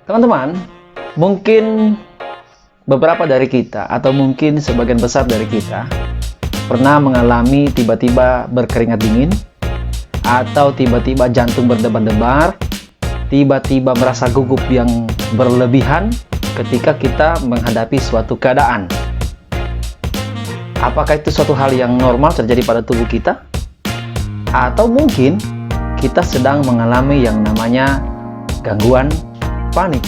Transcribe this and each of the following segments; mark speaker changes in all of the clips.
Speaker 1: Teman-teman, mungkin beberapa dari kita atau mungkin sebagian besar dari kita pernah mengalami tiba-tiba berkeringat dingin atau tiba-tiba jantung berdebar-debar, tiba-tiba merasa gugup yang berlebihan ketika kita menghadapi suatu keadaan. Apakah itu suatu hal yang normal terjadi pada tubuh kita? Atau mungkin kita sedang mengalami yang namanya gangguan panik.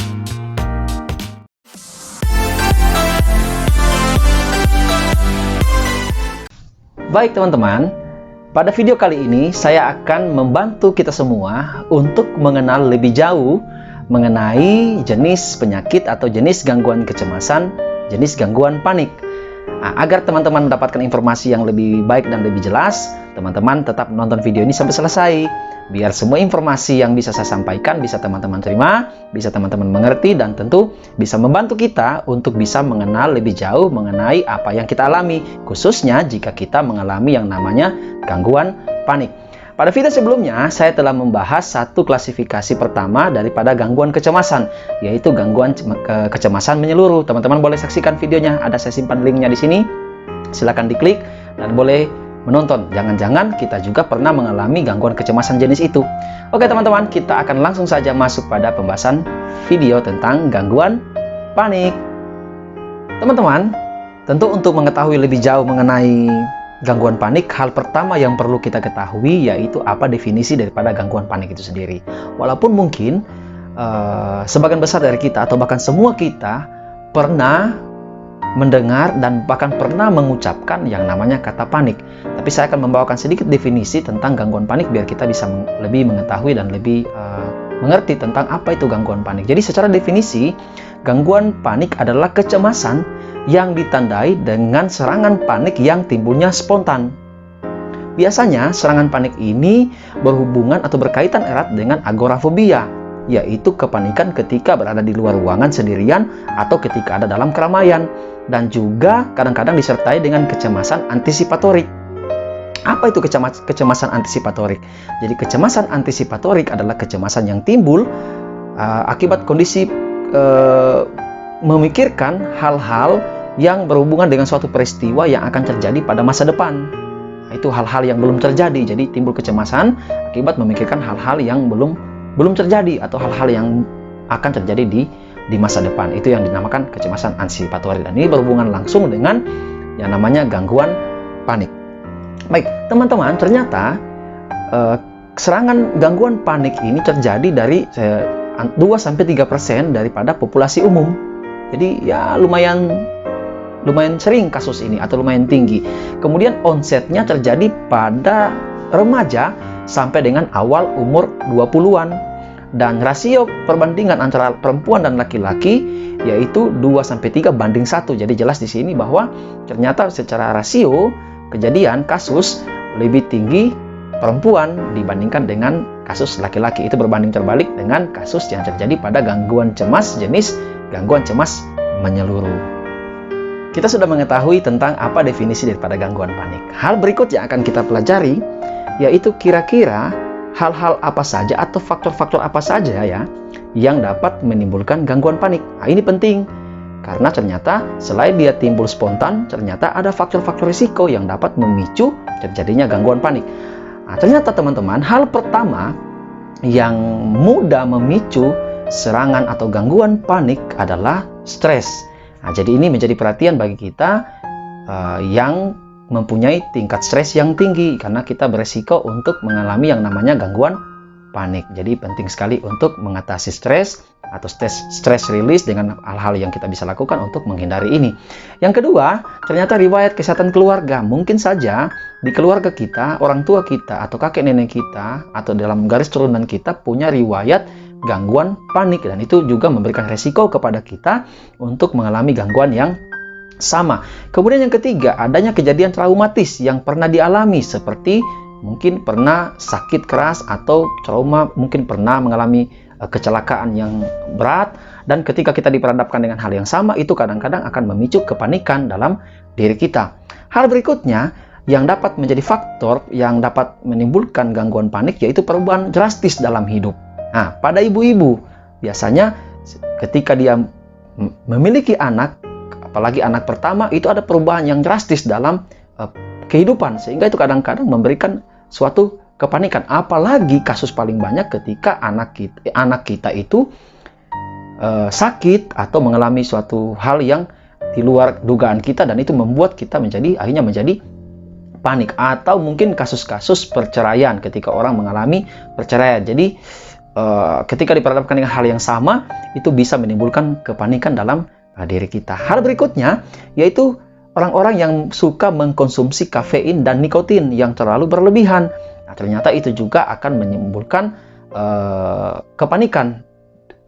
Speaker 1: Baik teman-teman, pada video kali ini saya akan membantu kita semua untuk mengenal lebih jauh mengenai jenis penyakit atau jenis gangguan kecemasan, jenis gangguan panik. Nah, agar teman-teman mendapatkan informasi yang lebih baik dan lebih jelas, teman-teman tetap menonton video ini sampai selesai. Biar semua informasi yang bisa saya sampaikan bisa teman-teman terima, bisa teman-teman mengerti, dan tentu bisa membantu kita untuk bisa mengenal lebih jauh mengenai apa yang kita alami, khususnya jika kita mengalami yang namanya gangguan panik. Pada video sebelumnya, saya telah membahas satu klasifikasi pertama daripada gangguan kecemasan, yaitu gangguan kecemasan menyeluruh. Teman-teman boleh saksikan videonya, ada saya simpan linknya di sini. Silakan diklik dan boleh menonton. Jangan-jangan kita juga pernah mengalami gangguan kecemasan jenis itu. Oke teman-teman, kita akan langsung saja masuk pada pembahasan video tentang gangguan panik. Teman-teman, tentu untuk mengetahui lebih jauh mengenai gangguan panik, hal pertama yang perlu kita ketahui yaitu apa definisi daripada gangguan panik itu sendiri. Walaupun mungkin sebagian besar dari kita atau bahkan semua kita pernah mendengar dan bahkan pernah mengucapkan yang namanya kata panik. Tapi saya akan membawakan sedikit definisi tentang gangguan panik biar kita bisa lebih mengetahui dan lebih mengerti tentang apa itu gangguan panik. Jadi secara definisi, gangguan panik adalah kecemasan yang ditandai dengan serangan panik yang timbulnya spontan. Biasanya serangan panik ini berhubungan atau berkaitan erat dengan agorafobia, yaitu kepanikan ketika berada di luar ruangan sendirian atau ketika ada dalam keramaian, dan juga kadang-kadang disertai dengan kecemasan antisipatorik. Apa itu kecemasan antisipatorik? Jadi kecemasan antisipatorik adalah kecemasan yang timbul akibat kondisi memikirkan hal-hal yang berhubungan dengan suatu peristiwa yang akan terjadi pada masa depan. Itu hal-hal yang belum terjadi, jadi timbul kecemasan akibat memikirkan hal-hal yang belum terjadi atau hal-hal yang akan terjadi di masa depan. Itu yang dinamakan kecemasan antisipatorik, dan ini berhubungan langsung dengan yang namanya gangguan panik. Baik, teman-teman, ternyata serangan gangguan panik ini terjadi dari 2-3% daripada populasi umum. Jadi ya lumayan sering kasus ini atau lumayan tinggi. Kemudian onsetnya terjadi pada remaja sampai dengan awal umur 20-an. Dan rasio perbandingan antara perempuan dan laki-laki yaitu 2-3 banding 1. Jadi jelas di sini bahwa ternyata secara rasio kejadian kasus lebih tinggi perempuan dibandingkan dengan kasus laki-laki. Itu berbanding terbalik dengan kasus yang terjadi pada gangguan cemas jenis gangguan cemas menyeluruh. Kita sudah mengetahui tentang apa definisi daripada gangguan panik. Hal berikut yang akan kita pelajari yaitu kira-kira hal-hal apa saja atau faktor-faktor apa saja ya yang dapat menimbulkan gangguan panik. Nah, ini penting karena ternyata selain dia timbul spontan, ternyata ada faktor-faktor risiko yang dapat memicu terjadinya gangguan panik. Nah, ternyata teman-teman, hal pertama yang mudah memicu serangan atau gangguan panik adalah stres. Nah, jadi ini menjadi perhatian bagi kita yang mempunyai tingkat stres yang tinggi karena kita beresiko untuk mengalami yang namanya gangguan panik. Jadi penting sekali untuk mengatasi stres atau stress release dengan hal-hal yang kita bisa lakukan untuk menghindari ini. Yang kedua, ternyata riwayat kesehatan keluarga. Mungkin saja di keluarga kita, orang tua kita atau kakek nenek kita atau dalam garis turunan kita punya riwayat gangguan panik, dan itu juga memberikan resiko kepada kita untuk mengalami gangguan yang sama. Kemudian yang ketiga, adanya kejadian traumatis yang pernah dialami, seperti mungkin pernah sakit keras atau trauma, mungkin pernah mengalami kecelakaan yang berat, dan ketika kita diperhadapkan dengan hal yang sama, itu kadang-kadang akan memicu kepanikan dalam diri kita. Hal berikutnya yang dapat menjadi faktor yang dapat menimbulkan gangguan panik yaitu perubahan drastis dalam hidup. Nah, pada ibu-ibu biasanya ketika dia memiliki anak, apalagi anak pertama, itu ada perubahan yang drastis dalam kehidupan, sehingga itu kadang-kadang memberikan suatu kepanikan. Apalagi kasus paling banyak ketika anak kita itu sakit atau mengalami suatu hal yang di luar dugaan kita, dan itu membuat kita akhirnya menjadi panik. Atau mungkin kasus-kasus perceraian, ketika orang mengalami perceraian. Jadi ketika diperhadapkan dengan hal yang sama, itu bisa menimbulkan kepanikan dalam diri kita. Hal berikutnya yaitu orang-orang yang suka mengkonsumsi kafein dan nikotin yang terlalu berlebihan. Nah, ternyata itu juga akan menimbulkan kepanikan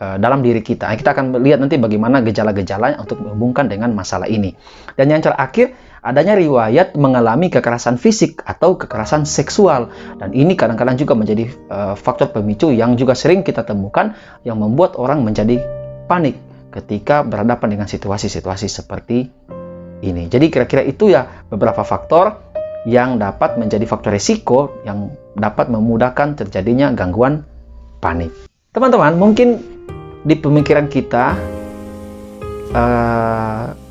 Speaker 1: dalam diri kita. Kita akan melihat nanti bagaimana gejala-gejalanya untuk menghubungkan dengan masalah ini. Dan yang terakhir, adanya riwayat mengalami kekerasan fisik atau kekerasan seksual. Dan ini kadang-kadang juga menjadi faktor pemicu yang juga sering kita temukan yang membuat orang menjadi panik ketika berhadapan dengan situasi-situasi seperti ini. Jadi kira-kira itu ya beberapa faktor yang dapat menjadi faktor risiko yang dapat memudahkan terjadinya gangguan panik. Teman-teman, mungkin di pemikiran kita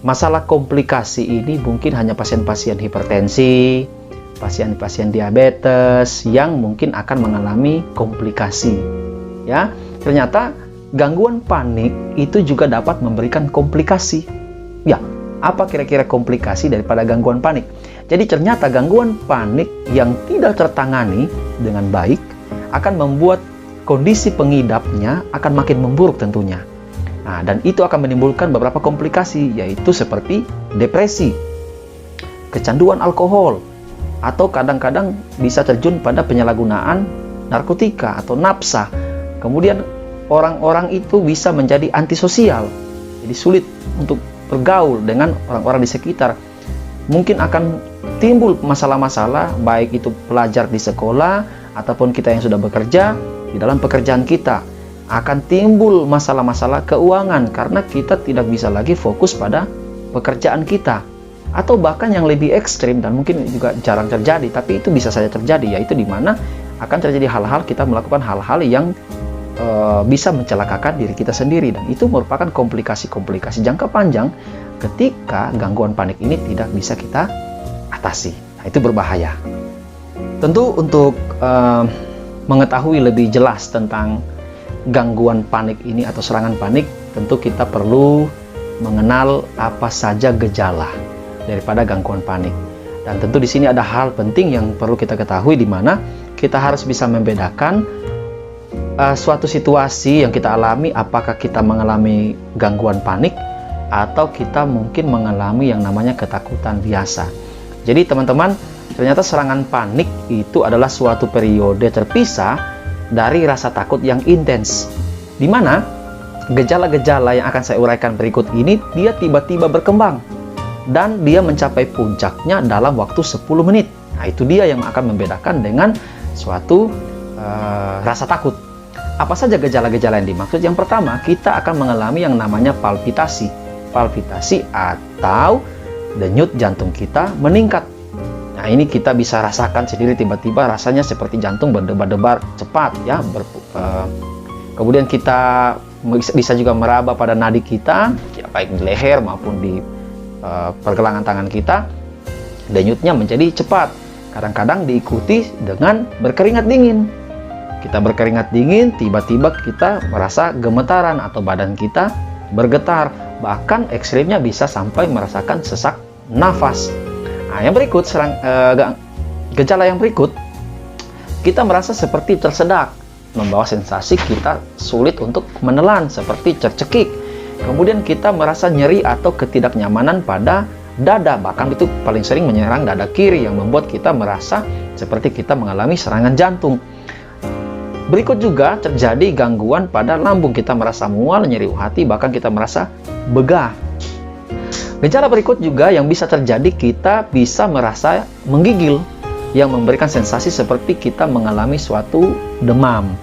Speaker 1: masalah komplikasi ini mungkin hanya pasien-pasien hipertensi, pasien-pasien diabetes yang mungkin akan mengalami komplikasi. Ya, ternyata gangguan panik itu juga dapat memberikan komplikasi. Ya, apa kira-kira komplikasi daripada gangguan panik? Jadi ternyata gangguan panik yang tidak tertangani dengan baik akan membuat kondisi pengidapnya akan makin memburuk tentunya. Nah, dan itu akan menimbulkan beberapa komplikasi, yaitu seperti depresi, kecanduan alkohol, atau kadang-kadang bisa terjun pada penyalahgunaan narkotika atau nafsa. Kemudian orang-orang itu bisa menjadi antisosial, jadi sulit untuk bergaul dengan orang-orang di sekitar. Mungkin akan timbul masalah-masalah, baik itu pelajar di sekolah ataupun kita yang sudah bekerja. Di dalam pekerjaan kita akan timbul masalah-masalah keuangan karena kita tidak bisa lagi fokus pada pekerjaan kita. Atau bahkan yang lebih ekstrim dan mungkin juga jarang terjadi, tapi itu bisa saja terjadi, yaitu di mana akan terjadi hal-hal, kita melakukan hal-hal yang bisa mencelakakan diri kita sendiri, dan itu merupakan komplikasi-komplikasi jangka panjang ketika gangguan panik ini tidak bisa kita atasi. Nah, itu berbahaya. Tentu untuk mengetahui lebih jelas tentang gangguan panik ini atau serangan panik, tentu kita perlu mengenal apa saja gejala daripada gangguan panik. Dan tentu di sini ada hal penting yang perlu kita ketahui, di mana kita harus bisa membedakan suatu situasi yang kita alami, apakah kita mengalami gangguan panik atau kita mungkin mengalami yang namanya ketakutan biasa. Jadi teman-teman, ternyata serangan panik itu adalah suatu periode terpisah dari rasa takut yang intens, di mana gejala-gejala yang akan saya uraikan berikut ini, dia tiba-tiba berkembang dan dia mencapai puncaknya dalam waktu 10 menit. Nah, itu dia yang akan membedakan dengan suatu rasa takut. Apa saja gejala-gejala yang dimaksud? Yang pertama, kita akan mengalami yang namanya palpitasi. Palpitasi atau denyut jantung kita meningkat. Nah, ini kita bisa rasakan sendiri, tiba-tiba rasanya seperti jantung berdebar-debar cepat ya. Kemudian kita bisa juga meraba pada nadi kita, ya, baik di leher maupun di pergelangan tangan kita. Denyutnya menjadi cepat. Kadang-kadang diikuti dengan berkeringat dingin. Kita berkeringat dingin, tiba-tiba kita merasa gemetaran atau badan kita bergetar. Bahkan ekstrimnya bisa sampai merasakan sesak nafas. Nah, yang berikut, gejala yang berikut, kita merasa seperti tersedak, membawa sensasi kita sulit untuk menelan, seperti tercekik. Kemudian kita merasa nyeri atau ketidaknyamanan pada dada, bahkan itu paling sering menyerang dada kiri yang membuat kita merasa seperti kita mengalami serangan jantung. Berikut juga terjadi gangguan pada lambung, kita merasa mual, nyeri hati, bahkan kita merasa begah. Gejala berikut juga yang bisa terjadi, kita bisa merasa menggigil yang memberikan sensasi seperti kita mengalami suatu demam.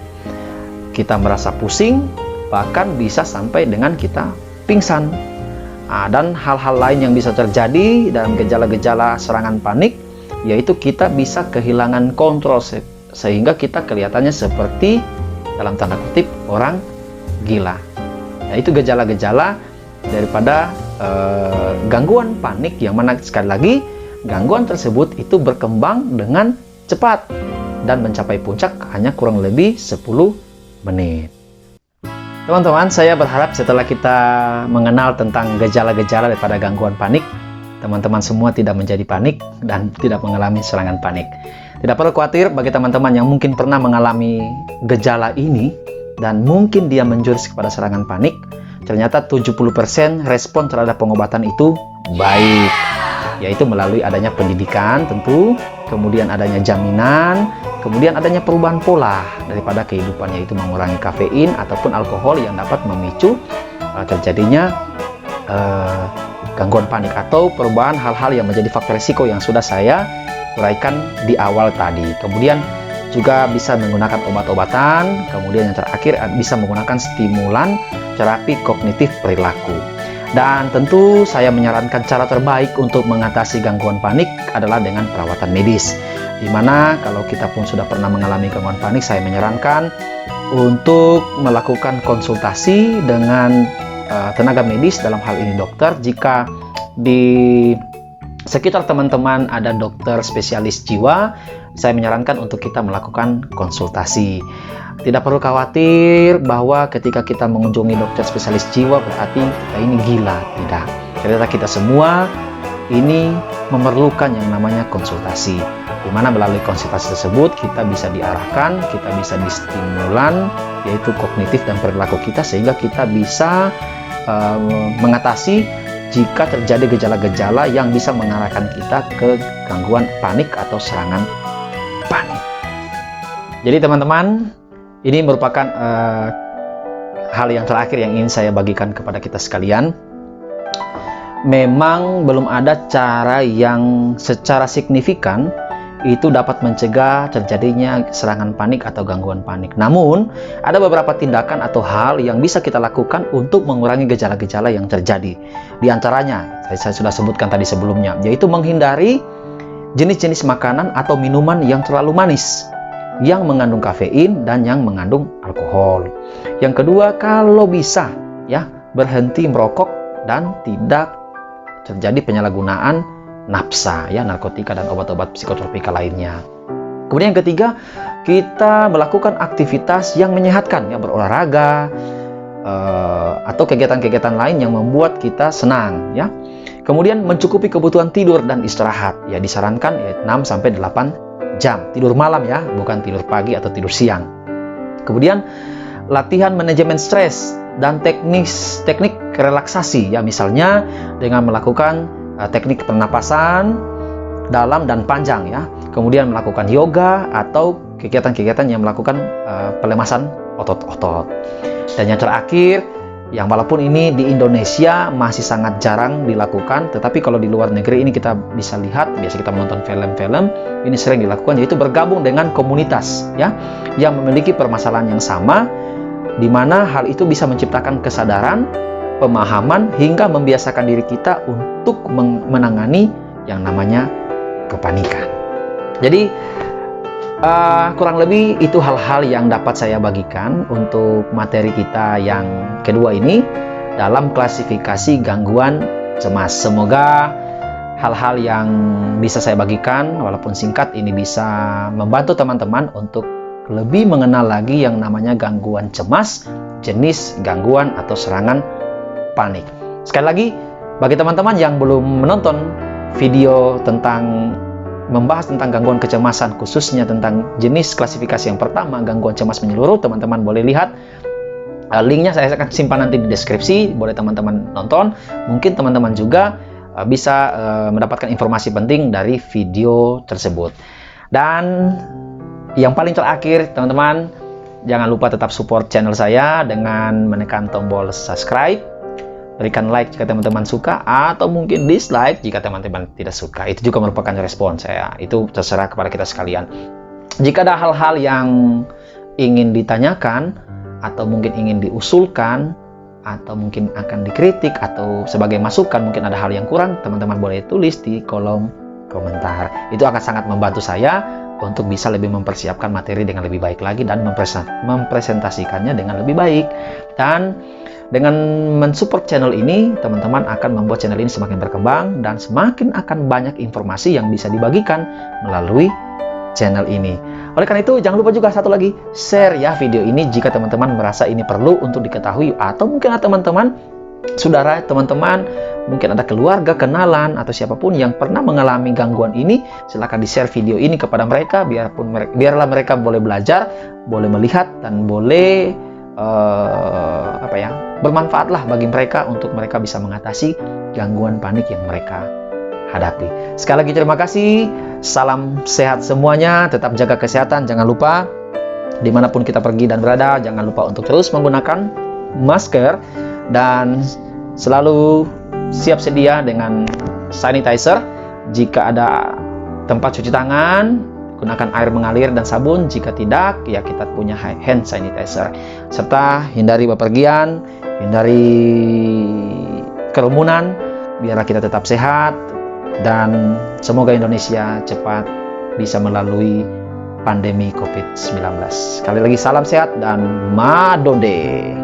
Speaker 1: Kita merasa pusing, bahkan bisa sampai dengan kita pingsan. Dan hal-hal lain yang bisa terjadi dalam gejala-gejala serangan panik, yaitu kita bisa kehilangan kontrol sehingga kita kelihatannya seperti, dalam tanda kutip, orang gila. Nah, itu gejala-gejala daripada gangguan panik, yang mana sekali lagi gangguan tersebut itu berkembang dengan cepat dan mencapai puncak hanya kurang lebih 10 menit. Teman-teman, saya berharap setelah kita mengenal tentang gejala-gejala daripada gangguan panik, teman-teman semua tidak menjadi panik dan tidak mengalami serangan panik. Tidak perlu khawatir bagi teman-teman yang mungkin pernah mengalami gejala ini dan mungkin dia menjurus kepada serangan panik. Ternyata 70% respon terhadap pengobatan itu baik, yaitu melalui adanya pendidikan tentu, kemudian adanya jaminan, kemudian adanya perubahan pola daripada kehidupan, yaitu mengurangi kafein ataupun alkohol yang dapat memicu terjadinya gangguan panik, atau perubahan hal-hal yang menjadi faktor risiko yang sudah saya uraikan di awal tadi. Kemudian juga bisa menggunakan obat-obatan, kemudian yang terakhir bisa menggunakan stimulan terapi kognitif perilaku. Dan tentu saya menyarankan cara terbaik untuk mengatasi gangguan panik adalah dengan perawatan medis. Dimana kalau kita pun sudah pernah mengalami gangguan panik, saya menyarankan untuk melakukan konsultasi dengan tenaga medis, dalam hal ini dokter. Jika di sekitar teman-teman ada dokter spesialis jiwa, saya menyarankan untuk kita melakukan konsultasi. Tidak perlu khawatir bahwa ketika kita mengunjungi dokter spesialis jiwa berarti kita ini gila. Tidak. Ternyata kita semua ini memerlukan yang namanya konsultasi, di mana melalui konsultasi tersebut kita bisa diarahkan, kita bisa distimulan, yaitu kognitif dan perilaku kita, sehingga kita bisa mengatasi jika terjadi gejala-gejala yang bisa mengarahkan kita ke gangguan panik atau serangan panik. Jadi teman-teman, ini merupakan hal yang terakhir yang ingin saya bagikan kepada kita sekalian. Memang belum ada cara yang secara signifikan itu dapat mencegah terjadinya serangan panik atau gangguan panik. Namun, ada beberapa tindakan atau hal yang bisa kita lakukan untuk mengurangi gejala-gejala yang terjadi. Di antaranya, saya sudah sebutkan tadi sebelumnya, yaitu menghindari jenis-jenis makanan atau minuman yang terlalu manis, yang mengandung kafein dan yang mengandung alkohol. Yang kedua, kalau bisa ya, berhenti merokok dan tidak terjadi penyalahgunaan nafsa, ya, narkotika dan obat-obat psikotropika lainnya. Kemudian yang ketiga, kita melakukan aktivitas yang menyehatkan, ya, berolahraga atau kegiatan-kegiatan lain yang membuat kita senang, ya. Kemudian mencukupi kebutuhan tidur dan istirahat, ya, disarankan ya 6 sampai 8 jam tidur malam, ya, bukan tidur pagi atau tidur siang. Kemudian latihan manajemen stres dan teknik relaksasi, ya, misalnya dengan melakukan teknik pernapasan dalam dan panjang, ya. Kemudian melakukan yoga atau kegiatan-kegiatan yang melakukan pelemasan otot-otot. Dan yang terakhir, yang walaupun ini di Indonesia masih sangat jarang dilakukan, tetapi kalau di luar negeri ini kita bisa lihat, biasa kita menonton film-film, ini sering dilakukan, yaitu bergabung dengan komunitas, ya, yang memiliki permasalahan yang sama, di mana hal itu bisa menciptakan kesadaran, pemahaman, hingga membiasakan diri kita untuk menangani yang namanya kepanikan. Jadi kurang lebih itu hal-hal yang dapat saya bagikan untuk materi kita yang kedua ini dalam klasifikasi gangguan cemas. Semoga hal-hal yang bisa saya bagikan walaupun singkat ini bisa membantu teman-teman untuk lebih mengenal lagi yang namanya gangguan cemas, jenis gangguan atau serangan panik. Sekali lagi, bagi teman-teman yang belum menonton video tentang membahas tentang gangguan kecemasan, khususnya tentang jenis klasifikasi yang pertama, gangguan cemas menyeluruh, teman-teman boleh lihat linknya, saya akan simpan nanti di deskripsi, boleh teman-teman nonton. Mungkin teman-teman juga bisa mendapatkan informasi penting dari video tersebut. Dan yang paling terakhir, teman-teman, jangan lupa tetap support channel saya dengan menekan tombol subscribe. Berikan like jika teman-teman suka, atau mungkin dislike jika teman-teman tidak suka. Itu juga merupakan respon saya. Itu terserah kepada kita sekalian. Jika ada hal-hal yang ingin ditanyakan, atau mungkin ingin diusulkan, atau mungkin akan dikritik, atau sebagai masukan, mungkin ada hal yang kurang, teman-teman boleh tulis di kolom komentar. Itu akan sangat membantu saya untuk bisa lebih mempersiapkan materi dengan lebih baik lagi dan mempresentasikannya dengan lebih baik. Dan dengan mensupport channel ini, teman-teman akan membuat channel ini semakin berkembang dan semakin akan banyak informasi yang bisa dibagikan melalui channel ini. Oleh karena itu, jangan lupa juga satu lagi, share ya video ini jika teman-teman merasa ini perlu untuk diketahui, atau mungkin teman-teman, saudara, teman-teman, mungkin ada keluarga, kenalan, atau siapapun yang pernah mengalami gangguan ini, silakan di-share video ini kepada mereka, biarlah mereka boleh belajar, boleh melihat, dan boleh bermanfaatlah bagi mereka untuk mereka bisa mengatasi gangguan panik yang mereka hadapi. Sekali lagi terima kasih, salam sehat semuanya, tetap jaga kesehatan, jangan lupa dimanapun kita pergi dan berada, jangan lupa untuk terus menggunakan masker dan selalu siap sedia dengan sanitizer. Jika ada tempat cuci tangan, gunakan air mengalir dan sabun. Jika tidak, ya kita punya hand sanitizer. Serta hindari bepergian, hindari kerumunan, biar kita tetap sehat. Dan semoga Indonesia cepat bisa melalui pandemi COVID-19. Sekali lagi salam sehat dan Madonde.